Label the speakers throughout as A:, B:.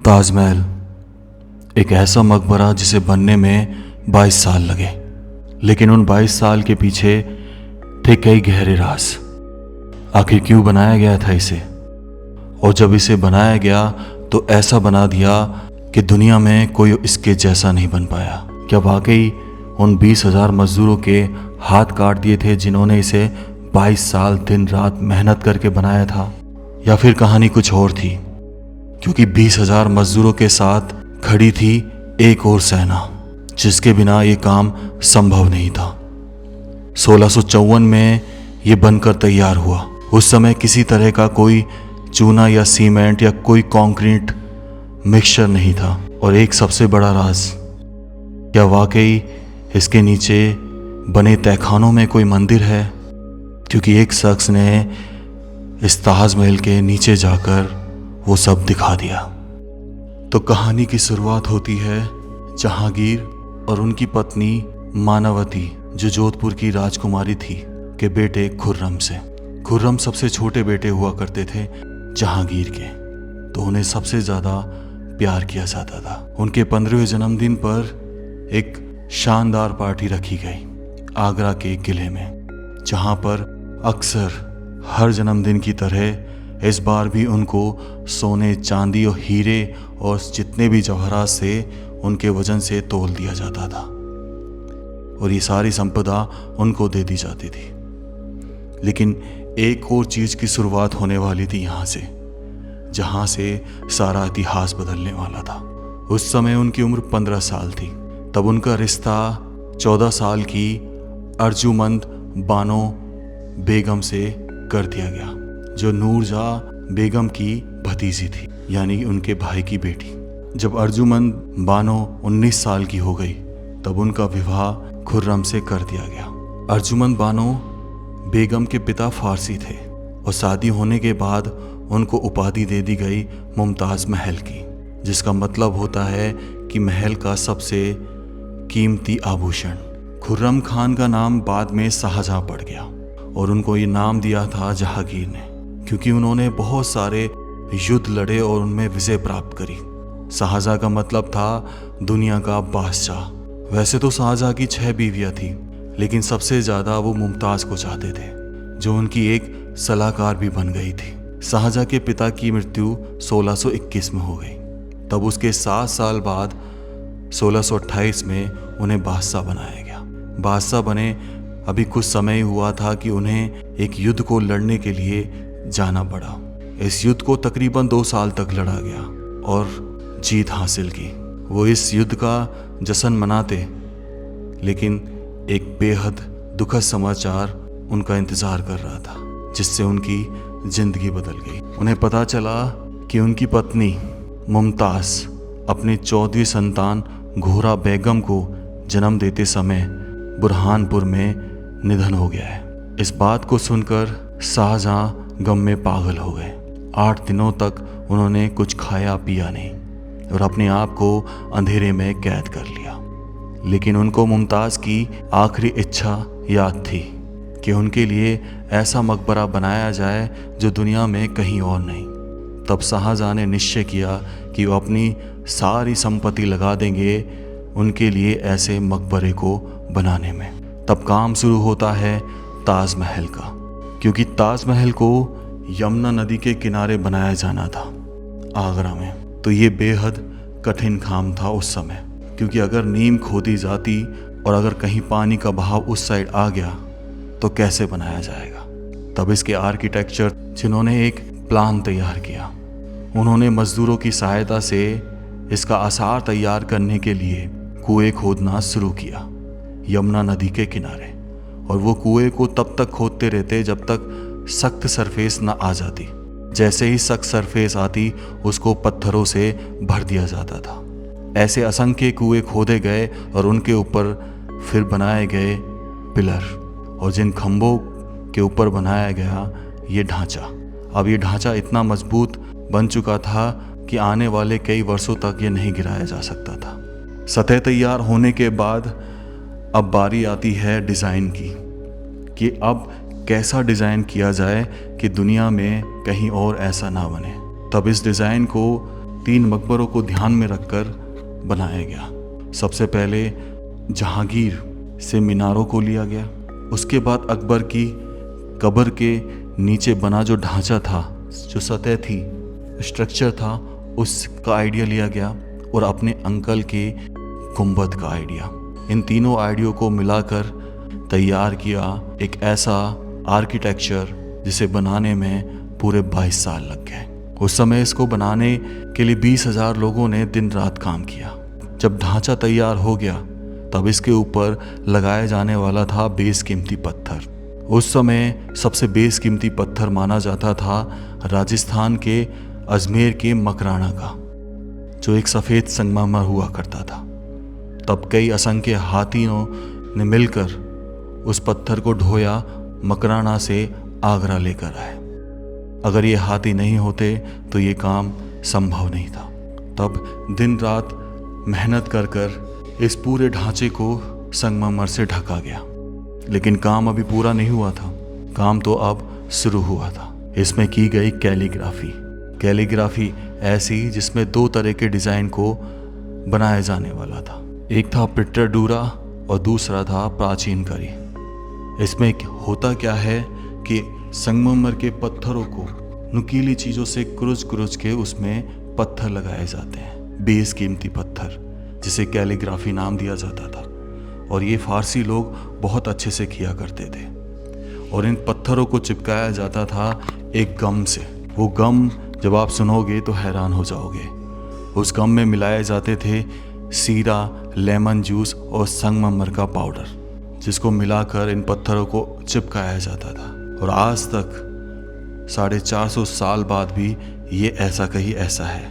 A: ताजमहल एक ऐसा मकबरा जिसे बनने में 22 साल लगे, लेकिन उन 22 साल के पीछे थे कई गहरे राज। आखिर क्यों बनाया गया था इसे, और जब इसे बनाया गया तो ऐसा बना दिया कि दुनिया में कोई इसके जैसा नहीं बन पाया। क्या वाकई उन 20,000 मजदूरों के हाथ काट दिए थे जिन्होंने इसे 22 साल दिन रात मेहनत करके बनाया था, या फिर कहानी कुछ और थी? क्योंकि 20,000 मजदूरों के साथ खड़ी थी एक और सेना जिसके बिना ये काम संभव नहीं था। 1654 में ये बनकर तैयार हुआ। उस समय किसी तरह का कोई चूना या सीमेंट या कोई कंक्रीट मिक्सचर नहीं था। और एक सबसे बड़ा राज, क्या वाकई इसके नीचे बने तहखानों में कोई मंदिर है? क्योंकि एक शख्स ने इस ताजमहल के नीचे जाकर वो सब दिखा दिया। तो कहानी की शुरुआत होती है जहांगीर और उनकी पत्नी मानवती, जो जोधपुर की राजकुमारी थी, के बेटे खुर्रम से। खुर्रम सबसे छोटे बेटे हुआ करते थे जहांगीर के, तो उन्हें सबसे ज़्यादा प्यार किया जाता था। उनके 15वें जन्मदिन पर एक शानदार पार्टी रखी गई आगरा के किले में, जहां पर अक्सर हर जन्मदिन की तरह इस बार भी उनको सोने, चांदी और हीरे और जितने भी जवाहरात से उनके वजन से तोल दिया जाता था, और ये सारी संपदा उनको दे दी जाती थी। लेकिन एक और चीज़ की शुरुआत होने वाली थी यहाँ से, जहाँ से सारा इतिहास बदलने वाला था। उस समय उनकी उम्र 15 साल थी। तब उनका रिश्ता 14 साल की अर्जुमंद बानो बेगम से कर दिया गया, जो नूरजहाँ बेगम की भतीजी थी, यानी उनके भाई की बेटी। जब अर्जुमंद बानो 19 साल की हो गई, तब उनका विवाह खुर्रम से कर दिया गया। अर्जुमंद बानो बेगम के पिता फारसी थे, और शादी होने के बाद उनको उपाधि दे दी गई मुमताज़ महल की, जिसका मतलब होता है कि महल का सबसे कीमती आभूषण। खुर्रम खान का नाम बाद में शाहजहाँ पड़ गया, और उनको ये नाम दिया था जहांगीर ने, क्योंकि उन्होंने बहुत सारे युद्ध लड़े और उनमें विजय प्राप्त करी। शाहजहाँ का मतलब था दुनिया का बादशाह। वैसे तो शाहजहाँ की 6 बीवियाँ थी, लेकिन सबसे ज़्यादा वो मुमताज़ को चाहते थे, जो उनकी एक सलाहकार भी बन गई थी। शाहजहाँ के पिता की मृत्यु 1621 में हो गई। तब उसके 7 साल बाद 1628 में उन्हें बादशाह बनाया गया। बादशाह बने अभी कुछ समय हुआ था कि उन्हें एक युद्ध को लड़ने के लिए जाना पड़ा। इस युद्ध को तकरीबन 2 साल तक लड़ा गया और जीत हासिल की। वो इस युद्ध का जश्न मनाते, लेकिन एक बेहद दुखद समाचार उनका इंतज़ार कर रहा था, जिससे उनकी ज़िंदगी बदल गई। उन्हें पता चला कि उनकी पत्नी मुमताज़ अपनी 14वीं संतान घोरा बेगम को जन्म देते समय बुरहानपुर में निधन हो गया है। इस बात को सुनकर शाहजहाँ गम में पागल हो गए। 8 दिनों तक उन्होंने कुछ खाया पिया नहीं और अपने आप को अंधेरे में कैद कर लिया। लेकिन उनको मुमताज़ की आखिरी इच्छा याद थी कि उनके लिए ऐसा मकबरा बनाया जाए जो दुनिया में कहीं और नहीं। तब शाहजहाँ ने निश्चय किया कि वो अपनी सारी संपत्ति लगा देंगे उनके लिए ऐसे मकबरे को बनाने में। तब काम शुरू होता है ताजमहल का, क्योंकि ताजमहल को यमुना नदी के किनारे बनाया जाना था आगरा में। तो ये बेहद कठिन काम था उस समय, क्योंकि अगर नींव खोदी जाती और अगर कहीं पानी का बहाव उस साइड आ गया तो कैसे बनाया जाएगा। तब इसके आर्किटेक्चर जिन्होंने एक प्लान तैयार किया, उन्होंने मजदूरों की सहायता से इसका आसार तैयार करने के लिए कुएं खोदना शुरू किया यमुना नदी के किनारे। और वो कुएं को तब तक खोदते रहते जब तक सख्त सरफेस ना आ जाती। जैसे ही सख्त सरफेस आती, उसको पत्थरों से भर दिया जाता था। ऐसे असंख्य कुएं खोदे गए और उनके ऊपर फिर बनाए गए पिलर, और जिन खंभों के ऊपर बनाया गया ये ढांचा। अब ये ढांचा इतना मजबूत बन चुका था कि आने वाले कई वर्षों तक ये नहीं गिराया जा सकता था। सतह तैयार होने के बाद अब बारी आती है डिज़ाइन की, कि अब कैसा डिज़ाइन किया जाए कि दुनिया में कहीं और ऐसा ना बने। तब इस डिज़ाइन को 3 मकबरों को ध्यान में रखकर बनाया गया। सबसे पहले जहांगीर से मीनारों को लिया गया, उसके बाद अकबर की कब्र के नीचे बना जो ढांचा था, जो सतह थी, स्ट्रक्चर था, उसका आइडिया लिया गया और अपने अंकल के गुंबद का आइडिया। इन तीनों आइडियो को मिलाकर तैयार किया एक ऐसा आर्किटेक्चर जिसे बनाने में पूरे 22 साल लग गए। उस समय इसको बनाने के लिए 20,000 लोगों ने दिन रात काम किया। जब ढांचा तैयार हो गया तब इसके ऊपर लगाया जाने वाला था बेशकीमती पत्थर। उस समय सबसे बेशकीमती पत्थर माना जाता था राजस्थान के अजमेर के मकराना का, जो एक सफ़ेद संगमरमर हुआ करता था। तब कई असंख्य हाथियों ने मिलकर उस पत्थर को ढोया, मकराना से आगरा लेकर आए। अगर ये हाथी नहीं होते तो ये काम संभव नहीं था। तब दिन रात मेहनत कर कर इस पूरे ढांचे को संगमरमर से ढका गया। लेकिन काम अभी पूरा नहीं हुआ था, काम तो अब शुरू हुआ था। इसमें की गई कैलीग्राफी ऐसी जिसमें 2 तरह के डिज़ाइन को बनाया जाने वाला था। एक था पिट्टरडूरा और दूसरा था प्राचीन करी। इसमें होता क्या है कि संगमरमर के पत्थरों को नुकीली चीज़ों से कुरुच के उसमें पत्थर लगाए जाते हैं, बेशकीमती पत्थर, जिसे कैलीग्राफी नाम दिया जाता था। और ये फारसी लोग बहुत अच्छे से किया करते थे। और इन पत्थरों को चिपकाया जाता था एक गम से। वो गम जब आप सुनोगे तो हैरान हो जाओगे। उस गम में मिलाए जाते थे सीरा, लेमन जूस और संगमरमर का पाउडर, जिसको मिलाकर इन पत्थरों को चिपकाया जाता था। और आज तक 450 साल बाद भी ये ऐसा कहीं ऐसा है।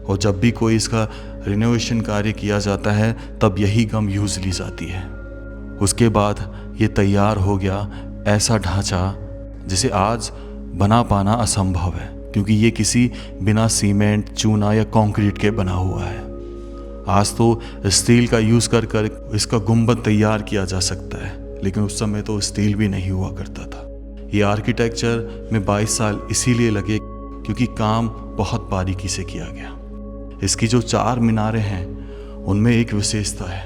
A: और जब भी कोई इसका रिनोवेशन कार्य किया जाता है तब यही गम यूज़ ली जाती है। उसके बाद ये तैयार हो गया ऐसा ढांचा जिसे आज बना पाना असंभव है, क्योंकि ये किसी बिना सीमेंट, चूना या कंक्रीट के बना हुआ है। आज तो स्टील का यूज़ कर इसका गुंबद तैयार किया जा सकता है, लेकिन उस समय तो स्टील भी नहीं हुआ करता था। ये आर्किटेक्चर में 22 साल इसीलिए लगे क्योंकि काम बहुत बारीकी से किया गया। इसकी जो 4 मीनारें हैं उनमें एक विशेषता है,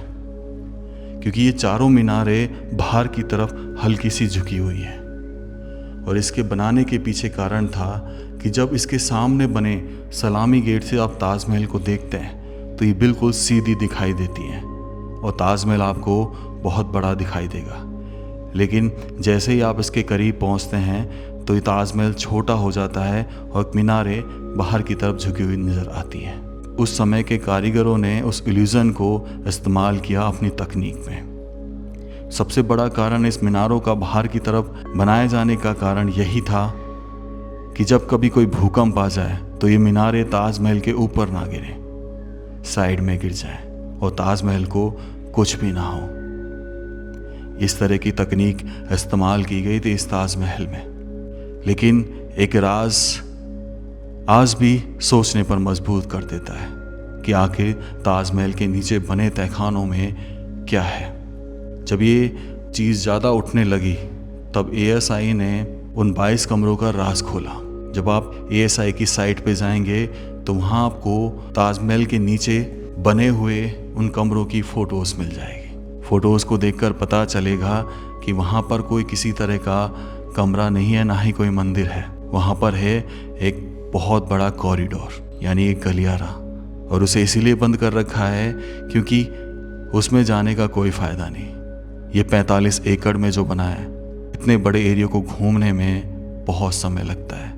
A: क्योंकि ये चारों मीनारें बाहर की तरफ हल्की सी झुकी हुई हैं। और इसके बनाने के पीछे कारण था कि जब इसके सामने बने सलामी गेट से आप ताजमहल को देखते हैं तो ये बिल्कुल सीधी दिखाई देती हैं और ताजमहल आपको बहुत बड़ा दिखाई देगा। लेकिन जैसे ही आप इसके करीब पहुंचते हैं तो ये ताजमहल छोटा हो जाता है और मीनारें बाहर की तरफ झुकी हुई नज़र आती हैं। उस समय के कारीगरों ने उस इल्यूज़न को इस्तेमाल किया अपनी तकनीक में। सबसे बड़ा कारण इस मीनारों का बाहर की तरफ बनाए जाने का कारण यही था कि जब कभी कोई भूकंप आ जाए तो ये मीनारें ताजमहल के ऊपर ना गिरे, साइड में गिर जाए और ताजमहल को कुछ भी ना हो। इस तरह की तकनीक इस्तेमाल की गई थी इस ताजमहल में। लेकिन एक राज आज भी सोचने पर मजबूर कर देता है कि आखिर ताजमहल के नीचे बने तहखानों में क्या है। जब ये चीज़ ज़्यादा उठने लगी तब ASI ने उन 22 कमरों का राज खोला। जब आप ASI की साइट पे जाएंगे तो वहाँ आपको ताजमहल के नीचे बने हुए उन कमरों की फ़ोटोज़ मिल जाएगी। फ़ोटोज़ को देखकर पता चलेगा कि वहाँ पर कोई किसी तरह का कमरा नहीं है, ना ही कोई मंदिर है। वहाँ पर है एक बहुत बड़ा कॉरिडोर, यानी एक गलियारा, और उसे इसीलिए बंद कर रखा है क्योंकि उसमें जाने का कोई फ़ायदा नहीं। ये 45 एकड़ में जो बना है, इतने बड़े एरिया को घूमने में बहुत समय लगता है।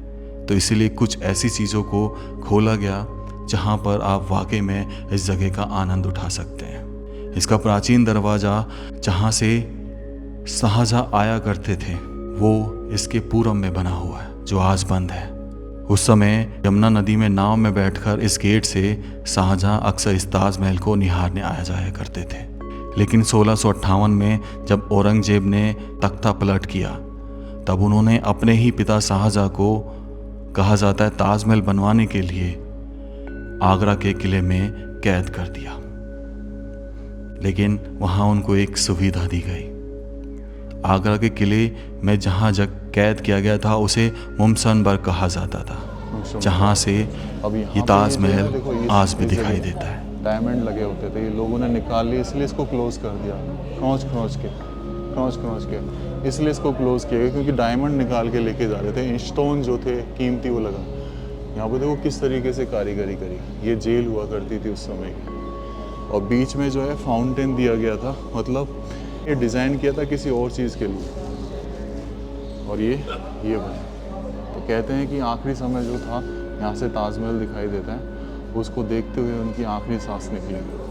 A: तो इसीलिए कुछ ऐसी चीज़ों को खोला गया जहाँ पर आप वाकई में इस जगह का आनंद उठा सकते हैं। इसका प्राचीन दरवाज़ा जहाँ से शाहजहाँ आया करते थे वो इसके पूरब में बना हुआ है, जो आज बंद है। उस समय यमुना नदी में नाव में बैठकर इस गेट से शाहजहाँ अक्सर इस ताजमहल को निहारने आया जाया करते थे। लेकिन 1658 में जब औरंगजेब ने तख्ता पलट किया तब उन्होंने अपने ही पिता शाहजहाँ को, कहा जाता है, ताजमहल बनवाने के लिए आगरा के किले में कैद कर दिया। लेकिन वहाँ उनको एक सुविधा दी गई। आगरा के किले में जहाँ जग कैद किया गया था उसे मुमसनबर्ग कहा जाता था। जहाँ से
B: अब
A: ये
B: यहाँ पे
A: ताजमहल
B: देखो
A: आज भी दिखाई देता है।
B: डायमंड लगे होते थे, ये लोगों ने निकाल लिए, इसलिए इसको क्लोज़ कर दिया, खरोंच के इसलिए इसको क्लोज़ किया गया, क्योंकि डायमंड निकाल के लेके जा रहे थे, स्टोन जो थे कीमती वो लगा। यहाँ पे देखो किस तरीके से कारीगरी करी, ये जेल हुआ करती थी उस समय की, और बीच में जो है फाउंटेन दिया गया था, मतलब ये डिज़ाइन किया था किसी और चीज़ के लिए, और ये बना। तो कहते हैं कि आखिरी समय जो था, यहाँ से ताजमहल दिखाई देता है, उसको देखते हुए उनकी आखिरी सांस निकली।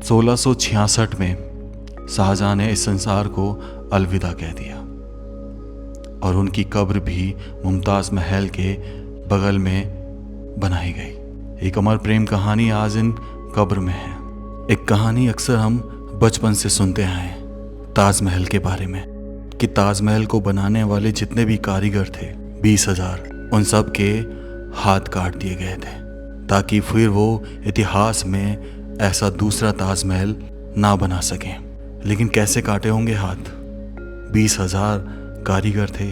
A: 1666 में शाहजहां ने इस संसार को अलविदा कह दिया और उनकी कब्र भी मुमताज़ महल के बगल में बनाई गई। एक अमर प्रेम कहानी आज इन कब्र में है। एक कहानी अक्सर हम बचपन से सुनते आए हैं ताजमहल के बारे में, कि ताजमहल को बनाने वाले जितने भी कारीगर थे 20,000, उन सब के हाथ काट दिए गए थे ताकि फिर वो इतिहास में ऐसा दूसरा ताजमहल ना बना सकें। लेकिन कैसे काटे होंगे हाथ? 20,000 कारीगर थे।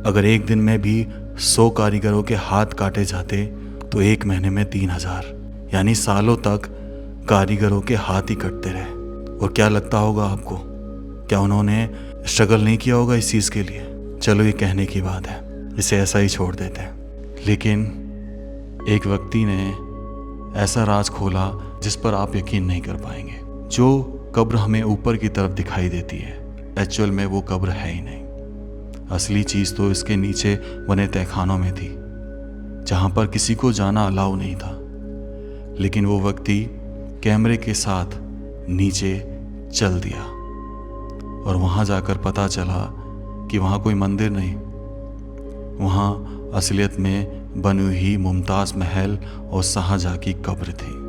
A: अगर एक दिन में भी 100 कारीगरों के हाथ काटे जाते तो एक महीने में 3,000, यानी सालों तक कारीगरों के हाथ ही कटते रहे। और क्या लगता होगा आपको, क्या उन्होंने स्ट्रगल नहीं किया होगा इस चीज़ के लिए? चलो ये कहने की बात है, इसे ऐसा ही छोड़ देते हैं। लेकिन एक व्यक्ति ने ऐसा राज खोला जिस पर आप यकीन नहीं कर पाएंगे। जो कब्र हमें ऊपर की तरफ दिखाई देती है, एक्चुअल में वो कब्र है ही नहीं। असली चीज़ तो इसके नीचे बने तहखानों में थी, जहाँ पर किसी को जाना अलाउ नहीं था। लेकिन वो व्यक्ति कैमरे के साथ नीचे चल दिया और वहाँ जाकर पता चला कि वहाँ कोई मंदिर नहीं, वहाँ असलियत में बनी हुई मुमताज़ महल और शाहजहां की कब्र थी।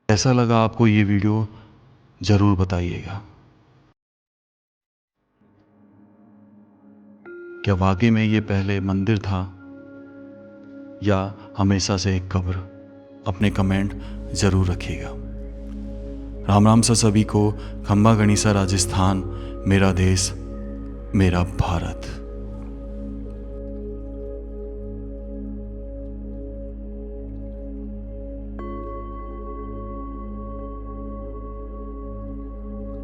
A: कैसा लगा आपको ये वीडियो, ज़रूर बताइएगा। क्या वाकई में ये पहले मंदिर था या हमेशा से एक कब्र? अपने कमेंट ज़रूर रखिएगा। राम राम सा सभी को। खम्बा गणिसा राजस्थान, मेरा देश मेरा भारत।